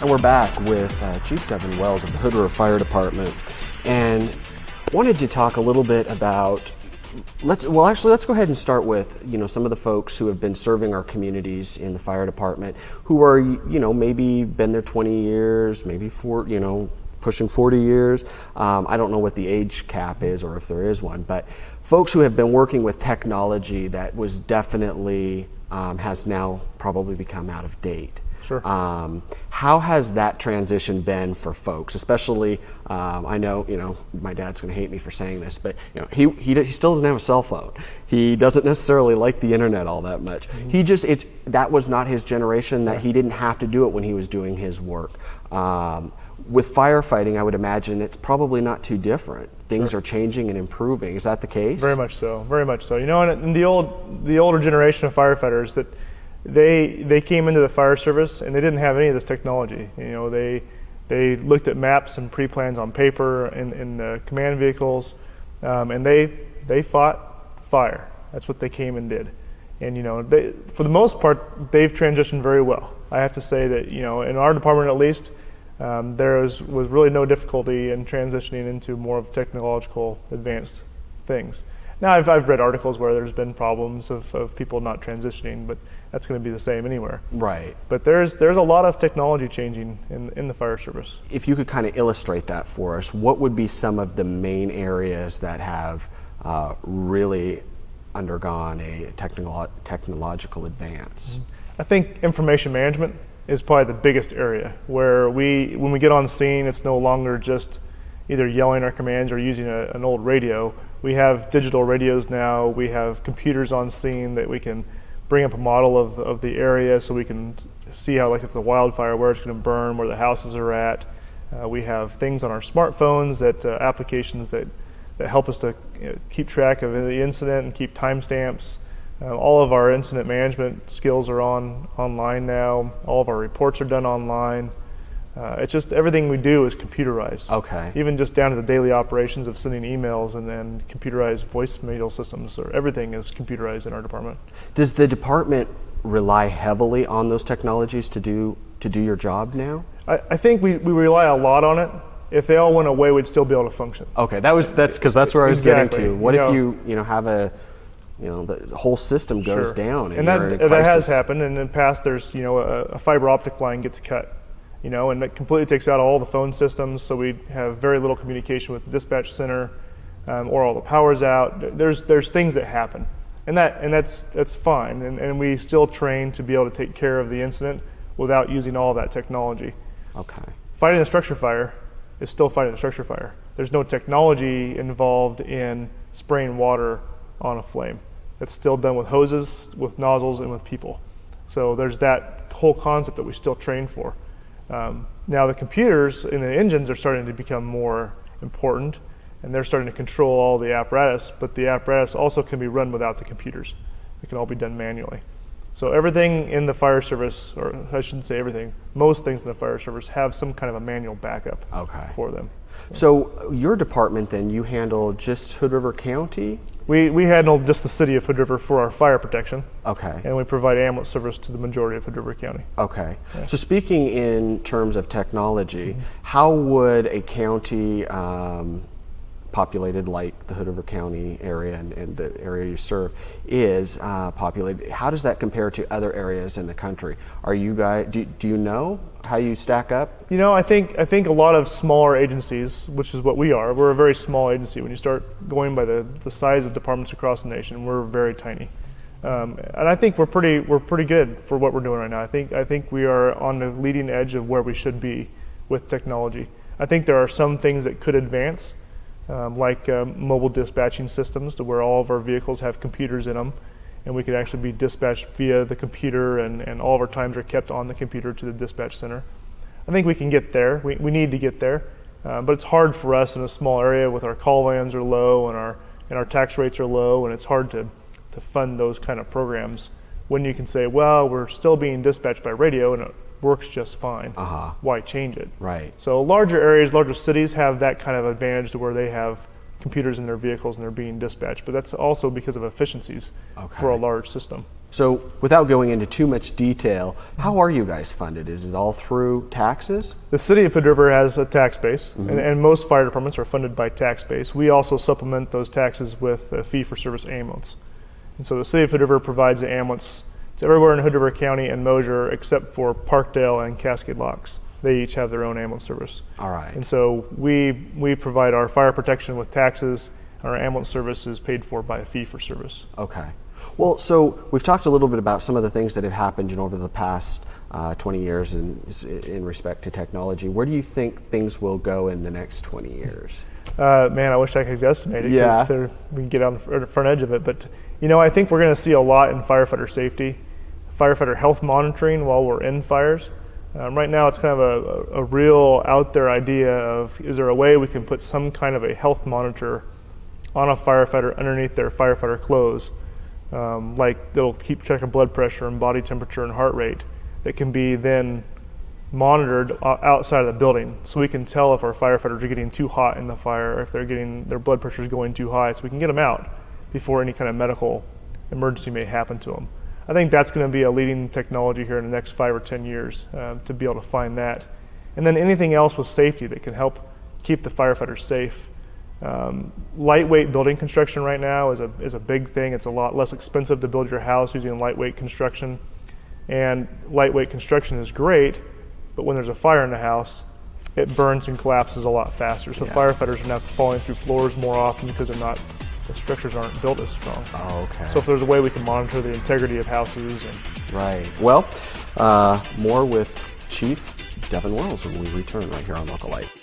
And we're back with Chief Devon Wells of the Hood River Fire Department, and wanted to talk a little bit about, let's go ahead and start with, some of the folks who have been serving our communities in the fire department, who are, maybe been there 20 years, maybe pushing 40 years. I don't know what the age cap is or if there is one, but folks who have been working with technology that was definitely, has now probably become out of date. Sure. How has that transition been for folks? Especially, I know, my dad's going to hate me for saying this, but he still doesn't have a cell phone. He doesn't necessarily like the internet all that much. Mm-hmm. That was not his generation. That he didn't have to do it when he was doing his work. With firefighting, I would imagine it's probably not too different. Things are changing and improving. Is that the case? Very much so. Very much so. In the older generation of firefighters, that they came into the fire service and they didn't have any of this technology. They looked at maps and pre-plans on paper in the command vehicles, and they fought fire. That's what they came and did. And for the most part, they've transitioned very well. I have to say that in our department at least, there was really no difficulty in transitioning into more of technological advanced things. Now I've read articles where there's been problems of people not transitioning, but that's going to be the same anywhere. Right. But there's a lot of technology changing in the fire service. If you could kind of illustrate that for us, what would be some of the main areas that have really undergone a technological advance? I think information management is probably the biggest area where when we get on scene, it's no longer just either yelling our commands or using an old radio. We have digital radios now. We have computers on scene that we can bring up a model of the area so we can see how, like, if it's a wildfire, where it's going to burn, where the houses are at. We have things on our smartphones, applications that help us to keep track of the incident and keep timestamps. All of our incident management skills are online now. All of our reports are done online. It's just everything we do is computerized. Okay. Even just down to the daily operations of sending emails and then computerized voicemail systems, or everything is computerized in our department. Does the department rely heavily on those technologies to do your job now? I think we rely a lot on it. If they all went away, we'd still be able to function. Okay, that's because that's where I was Exactly. getting to. What if you have the whole system goes Sure. down and that has happened. And in the past, there's a fiber optic line gets cut. And it completely takes out all the phone systems, so we have very little communication with the dispatch center, or all the power's out. There's things that happen, and that's fine, and we still train to be able to take care of the incident without using all of that technology. Okay. Fighting a structure fire is still fighting a structure fire. There's no technology involved in spraying water on a flame. That's still done with hoses, with nozzles, and with people. So there's that whole concept that we still train for. Now the computers in the engines are starting to become more important, and they're starting to control all the apparatus, but the apparatus also can be run without the computers. It can all be done manually. So everything in the fire service, or I shouldn't say everything, most things in the fire service have some kind of a manual backup for them. So your department then, you handle just Hood River County? We handle just the city of Hood River for our fire protection. Okay. And we provide ambulance service to the majority of Hood River County. Okay. Yeah. So speaking in terms of technology, how would a county populated like the Hood River County area and the area you serve is populated, how does that compare to other areas in the country? Are you guys, do you know how you stack up? I think a lot of smaller agencies, which is what we are, we're a very small agency. When you start going by the size of departments across the nation, we're very tiny. And I think we're pretty good for what we're doing right now. I think we are on the leading edge of where we should be with technology. I think there are some things that could advance, like mobile dispatching systems, to where all of our vehicles have computers in them, and we could actually be dispatched via the computer, and all of our times are kept on the computer to the dispatch center. I think we can get there. We need to get there, but it's hard for us in a small area with our call vans are low and our tax rates are low, and it's hard to fund those kind of programs when you can say, well, we're still being dispatched by radio and it works just fine. Why change it? Right. So larger areas, larger cities have that kind of advantage to where they have computers in their vehicles and they're being dispatched, but that's also because of efficiencies for a large system. So without going into too much detail, how are you guys funded? Is it all through taxes? The city of Hood River has a tax base, and most fire departments are funded by tax base. We also supplement those taxes with a fee-for-service ambulance. And so the city of Hood River provides the ambulance to everywhere in Hood River County and Mosier except for Parkdale and Cascade Locks. They each have their own ambulance service. All right. And so we provide our fire protection with taxes, and our ambulance service is paid for by a fee-for-service. Okay. Well, so we've talked a little bit about some of the things that have happened over the past 20 years in respect to technology. Where do you think things will go in the next 20 years? Man, I wish I could estimate it, because we can get on the front edge of it. But, I think we're going to see a lot in firefighter safety, firefighter health monitoring while we're in fires. Right now, it's kind of a real out there idea of, is there a way we can put some kind of a health monitor on a firefighter underneath their firefighter clothes, like it'll keep track of blood pressure and body temperature and heart rate, that can be then monitored outside of the building, so we can tell if our firefighters are getting too hot in the fire, or if their blood pressure is going too high, so we can get them out before any kind of medical emergency may happen to them. I think that's going to be a leading technology here in the next 5 or 10 years, to be able to find that. And then anything else with safety that can help keep the firefighters safe. Lightweight building construction right now is a big thing. It's a lot less expensive to build your house using lightweight construction. And lightweight construction is great, but when there's a fire in the house, it burns and collapses a lot faster. So firefighters are now falling through floors more often because the structures aren't built as strong. Oh, okay. So if there's a way we can monitor the integrity of houses. Right. Well, more with Chief Devon Wells when we return right here on Localite.